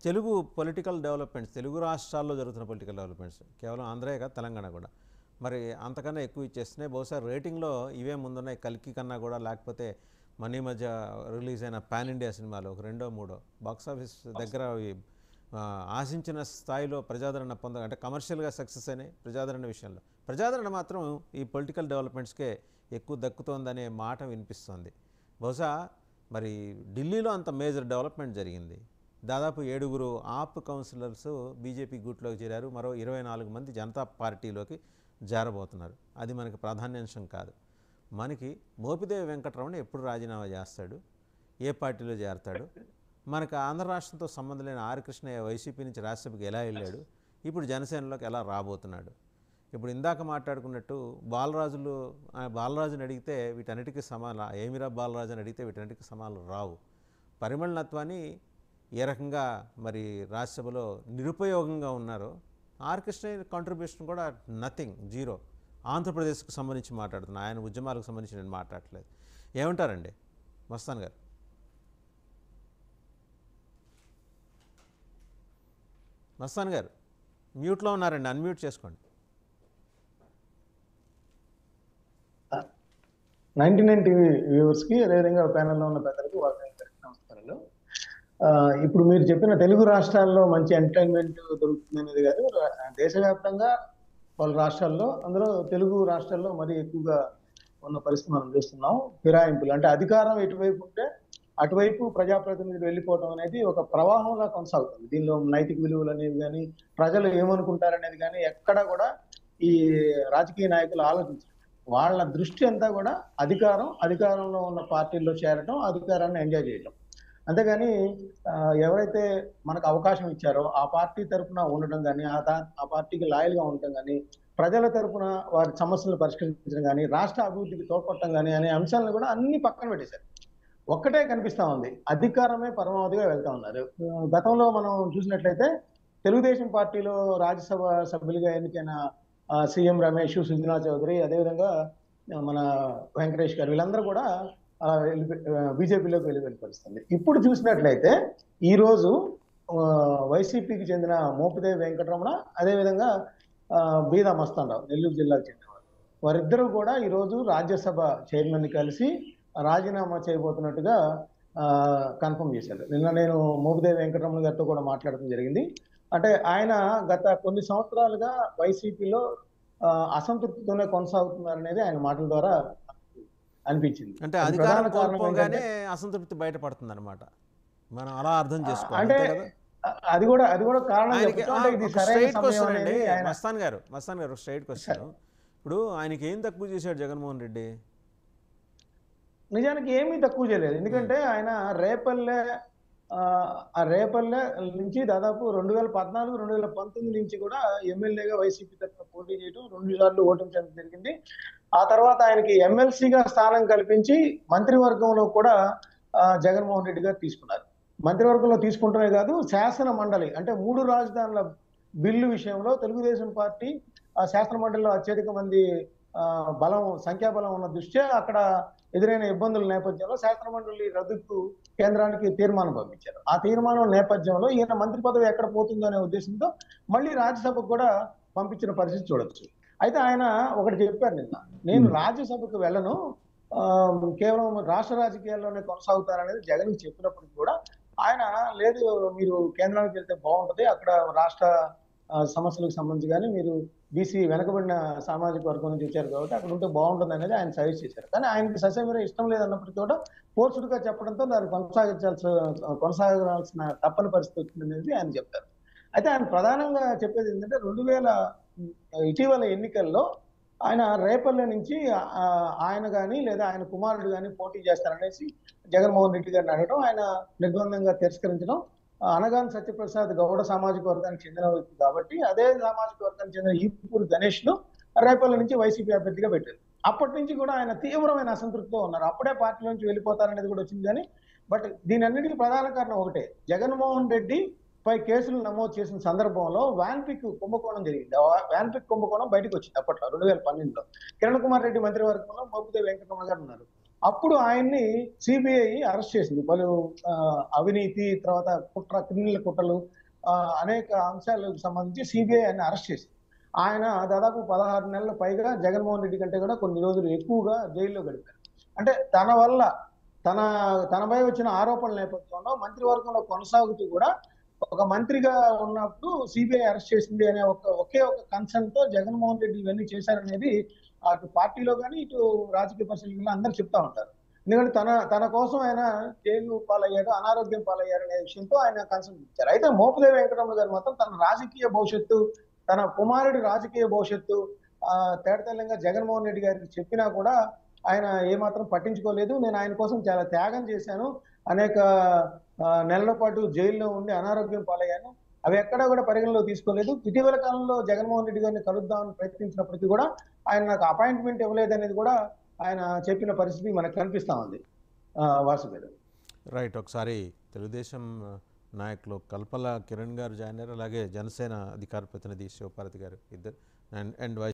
Telugu political developments, Telugu రాష్ట్రాల్లో జరుగుతున్న political developments కేవలం ఆంధ్రే కాదు, తెలంగాణ కూడా మరి అంతకన్నా ఎక్కువ ఇచ్చేస్తున్నాయి. బహుశా రేటింగ్లో ఇవే ముందున్నాయి కల్కి కన్నా కూడా. లేకపోతే మన ఈ మధ్య రిలీజ్ అయిన పాన్ ఇండియా సినిమాలు ఒక రెండో మూడో బాక్సాఫీస్ దగ్గర ఆశించిన స్థాయిలో ప్రజాదరణ అంటే కమర్షియల్గా సక్సెస్ అయినాయి. ప్రజాదరణ విషయంలో ప్రజాదరణ మాత్రం ఈ పొలిటికల్ డెవలప్మెంట్స్కే ఎక్కువ దక్కుతోందనే మాట వినిపిస్తోంది. బహుశా మరి ఢిల్లీలో అంత మేజర్ డెవలప్మెంట్ జరిగింది. దాదాపు 7 ఆప్ కౌన్సిలర్స్ బీజేపీ గూట్లోకి చేరారు. మరో 24 మంది జనతా పార్టీలోకి చేరబోతున్నారు. అది మనకి ప్రాధాన్యాంశం కాదు. మనకి మోపిదేవి వెంకటరమణ ఎప్పుడు రాజీనామా చేస్తాడు, ఏ పార్టీలో చేరతాడు, మనకు ఆంధ్ర రాష్ట్రంతో సంబంధం లేని ఆర్ కృష్ణయ్య వైసీపీ నుంచి రాజ్యసభకి ఎలా వెళ్ళాడు, ఇప్పుడు జనసేనలోకి ఎలా రాబోతున్నాడు. ఇప్పుడు ఇందాక మాట్లాడుకున్నట్టు బాలరాజుని అడిగితే వీటన్నిటికీ సమానం, ఏమిరా బాలరాజు అని అడిగితే వీటన్నిటికీ సమానం రావు. పరిమళనత్వాన్ని ఏ రకంగా మరి రాజ్యసభలో నిరుపయోగంగా ఉన్నారో, ఆర్ కృష్ణయ్య కాంట్రిబ్యూషన్ కూడా నథింగ్, జీరో. ఆంధ్రప్రదేశ్కు సంబంధించి మాట్లాడుతున్నా, ఆయన ఉద్యమాలకు సంబంధించి నేను మాట్లాడట్లేదు. ఏమంటారండి మస్తాన్ గారు? మస్తాన్ గారు మ్యూట్లో ఉన్నారండి, అన్మ్యూట్ చేసుకోండి. 99 టీవీ వ్యూవర్స్కి, అదేవిధంగా ప్యానెల్లో ఉన్న పెద్దలకు వాళ్ళకి నమస్కారాలు. ఇప్పుడు మీరు చెప్పిన తెలుగు రాష్ట్రాల్లో మంచి ఎంటర్టైన్మెంట్ దొరుకుతుంది అనేది కాదు, దేశవ్యాప్తంగా వాళ్ళ రాష్ట్రాల్లో, అందులో తెలుగు రాష్ట్రాల్లో మరీ ఎక్కువగా ఉన్న పరిస్థితి మనం చూస్తున్నాం. ఫిరాయింపులు అంటే అధికారం ఎటువైపు ఉంటే అటువైపు ప్రజాప్రతినిధులు వెళ్ళిపోవడం అనేది ఒక ప్రవాహంలా కొనసాగుతుంది. దీనిలో నైతిక విలువలు అనేవి కానీ, ప్రజలు ఏమనుకుంటారనేది కానీ ఎక్కడా కూడా ఈ రాజకీయ నాయకులు ఆలోచించారు. వాళ్ళ దృష్టి అంతా కూడా అధికారంలో ఉన్న పార్టీల్లో చేరటం, అధికారాన్ని ఎంజాయ్ చేయటం. అంతేగాని ఎవరైతే మనకు అవకాశం ఇచ్చారో ఆ పార్టీ తరఫున ఉండడం కానీ, ఆ పార్టీకి లాయల్గా ఉండటం కానీ, ప్రజల తరఫున వారి సమస్యలు పరిష్కరించడం కానీ, రాష్ట్ర అభివృద్ధికి తోడ్పడటం కానీ అనే అంశాలను కూడా అన్ని పక్కన పెట్టేశారు. ఒక్కటే కనిపిస్తా ఉంది, అధికారమే పరమావధిగా వెళ్తా ఉన్నారు. గతంలో మనం చూసినట్లయితే తెలుగుదేశం పార్టీలో రాజ్యసభ సభ్యులుగా ఎన్నికైన సీఎం రమేష్, సుజనా చౌదరి, అదేవిధంగా మన వెంకటేష్ గారు, వీళ్ళందరూ కూడా బీజేపీలోకి వెళ్ళిపోతుంది. ఇప్పుడు చూసినట్లయితే ఈరోజు వైసీపీకి చెందిన మోపిదేవి వెంకటరమణ, అదేవిధంగా బీదా మస్తాన్ రావు, నెల్లూరు జిల్లాకు చెందినవారు, వారిద్దరూ కూడా ఈరోజు రాజ్యసభ చైర్మన్ ని కలిసి రాజీనామా చేయబోతున్నట్టుగా కన్ఫర్మ్ చేశారు. నిన్న నేను మోపిదేవి వెంకటరమణ గారితో కూడా మాట్లాడటం జరిగింది. అంటే ఆయన గత కొన్ని సంవత్సరాలుగా వైసీపీలో అసంతృప్తితోనే కొనసాగుతున్నారనేది ఆయన మాటల ద్వారా అనిపించింది. అంటే అధికారం కోల్పోగానే అసంతృప్తి బయటపడుతుంది అనమాట, మనం అలా అర్థం చేసుకోవాలి. అంటే అది కూడా కారణం. మస్తాన్ గారు స్ట్రైట్ క్వశ్చన్. ఇప్పుడు ఆయనకి ఏం తక్కువ చేశాడు జగన్మోహన్ రెడ్డి? నిజానికి ఏమీ తక్కువ చేయలేదు. ఎందుకంటే ఆయన రేపల్లె నుంచి దాదాపు 2014, 2019 నుంచి కూడా ఎమ్మెల్యేగా వైసీపీ తరఫున పోటీ చేయడం, 2 సార్లు ఓటమి చెందడం జరిగింది. ఆ తర్వాత ఆయనకి ఎమ్మెల్సీగా స్థానం కల్పించి మంత్రివర్గంలో కూడా జగన్మోహన్ రెడ్డి గారు తీసుకున్నారు. మంత్రివర్గంలో తీసుకుంటమే కాదు, శాసన మండలి అంటే 3 రాజధానుల బిల్లు విషయంలో తెలుగుదేశం పార్టీ శాసన మండలిలో అత్యధిక మంది సంఖ్యాబలం ఉన్న దృష్ట్యా అక్కడ ఎదురైన ఇబ్బందుల నేపథ్యంలో శాసనమండలి రద్దుకు కేంద్రానికి తీర్మానం పంపించారు. ఆ తీర్మానం నేపథ్యంలో ఈయన మంత్రి పదవి ఎక్కడ పోతుందో అనే ఉద్దేశంతో మళ్ళీ రాజ్యసభకు కూడా పంపించిన పరిస్థితి చూడొచ్చు. అయితే ఆయన ఒకటి చెప్పారు నిన్న, నేను రాజ్యసభకు వెళ్ళను, కేవలం రాష్ట్ర రాజకీయాల్లోనే కొనసాగుతారనేది జగన్ చెప్పినప్పటికీ కూడా ఆయన లేదు, మీరు కేంద్రానికి వెళ్తే బాగుంటది, అక్కడ రాష్ట్ర సమస్యలకు సంబంధించి కానీ, మీరు బీసీ వెనకబడిన సామాజిక వర్గం నుంచి వచ్చారు కాబట్టి అక్కడ ఉంటే బాగుంటుంది అనేది ఆయన సజెస్ట్ చేశారు. కానీ ఆయనకి ససేమిరా ఇష్టం లేదన్నప్పటికీ కూడా ఫోర్స్డ్గా చెప్పడంతో దాన్ని కొనసాగాల్సిన తప్పని పరిస్థితి వచ్చింది అనేది ఆయన చెప్తారు. అయితే ఆయన ప్రధానంగా చెప్పేది ఏంటంటే, ఇటీవల ఎన్నికల్లో ఆయన రేపల్లె నుంచి ఆయన కానీ లేదా ఆయన కుమారుడు కానీ పోటీ చేస్తారనేసి జగన్మోహన్ రెడ్డి గారిని అడగడం, ఆయన నిర్బంధంగా తిరస్కరించడం. అనగాని సత్యప్రసాద్ గౌడ సామాజిక వర్గానికి చెందిన వ్యక్తి కాబట్టి అదే సామాజిక వర్గానికి చెందిన ఈపూరి గణేష్ ను రేపల్లె నుంచి వైసీపీ అభ్యర్థిగా పెట్టారు. అప్పటి నుంచి కూడా ఆయన తీవ్రమైన అసంతృప్తితో ఉన్నారు. అప్పుడే పార్టీ నుంచి వెళ్ళిపోతారనేది కూడా వచ్చింది. కానీ బట్ దీని అన్నిటికీ ప్రధాన కారణం ఒకటే, జగన్మోహన్ రెడ్డి పై కేసులు నమోదు చేసిన సందర్భంలో వ్యాన్పిక్ కుంభకోణం జరిగింది. వ్యాన్పిక్ కుంభకోణం బయటకు వచ్చింది అప్పట్లో 2012లో. కిరణ్ కుమార్ రెడ్డి మంత్రివర్గంలో మోపిదేవి వెంకటరమణ గారు ఉన్నారు. అప్పుడు ఆయన్ని సిబిఐ అరెస్ట్ చేసింది. పలు అవినీతి, తర్వాత క్రిమినల్ కుట్రలు, అనేక అంశాలకు సంబంధించి సిబిఐ ఆయన్ని అరెస్ట్ చేసింది. ఆయన దాదాపు 16 నెలల పైగా జగన్మోహన్ రెడ్డి కంటే కూడా కొన్ని రోజులు ఎక్కువగా జైల్లో గడిపారు. అంటే తన వల్ల తనపై వచ్చిన ఆరోపణల నేపథ్యంలో మంత్రివర్గంలో కొనసాగుతూ కూడా ఒక మంత్రిగా ఉన్నప్పుడు సిబిఐ అరెస్ట్ చేసింది అనే ఒకే ఒక కన్సర్న్ తో జగన్మోహన్ రెడ్డి ఇవన్నీ చేశారనేది అటు పార్టీలో కానీ ఇటు రాజకీయ పరిశీలకులు అందరూ చెప్తా ఉంటారు. ఎందుకంటే తన కోసం ఆయన జైలు పాలయ్యారు, అనారోగ్యం పాలయ్యారు అనే విషయంతో ఆయన కన్సర్న్ ఇచ్చారు. అయితే మోపిదేవి వెంకటరమణ గారు మాత్రం తన రాజకీయ భవిష్యత్తు, తన కుమారుడి రాజకీయ భవిష్యత్తు తేటతెల్లంగా జగన్మోహన్ రెడ్డి గారికి చెప్పినా కూడా ఆయన ఏమాత్రం పట్టించుకోలేదు. నేను ఆయన కోసం చాలా త్యాగం చేశాను, అనేక నెలల పాటు జైల్లో ఉండి అనారోగ్యం పాలయ్యాను, అవి ఎక్కడా కూడా పరిగణలో తీసుకోలేదు. ఇటీవల కాలంలో జగన్మోహన్ రెడ్డి గారిని కలుద్దామని ప్రయత్నించినప్పటికీ కూడా ఆయన నాకు అపాయింట్మెంట్ ఇవ్వలేదనేది కూడా ఆయన చెప్పిన పరిస్థితి మనకు కనిపిస్తా ఉంది. వాసు గారు. రైట్. ఒకసారి తెలుగుదేశం నాయకులు కల్పల కిరణ్ గారు జాయిన్ అయ్యారు, అలాగే జనసేన అధికార ప్రతినిధి శివపార్వతి గారు ఇద్దరు, అండ్ వైస్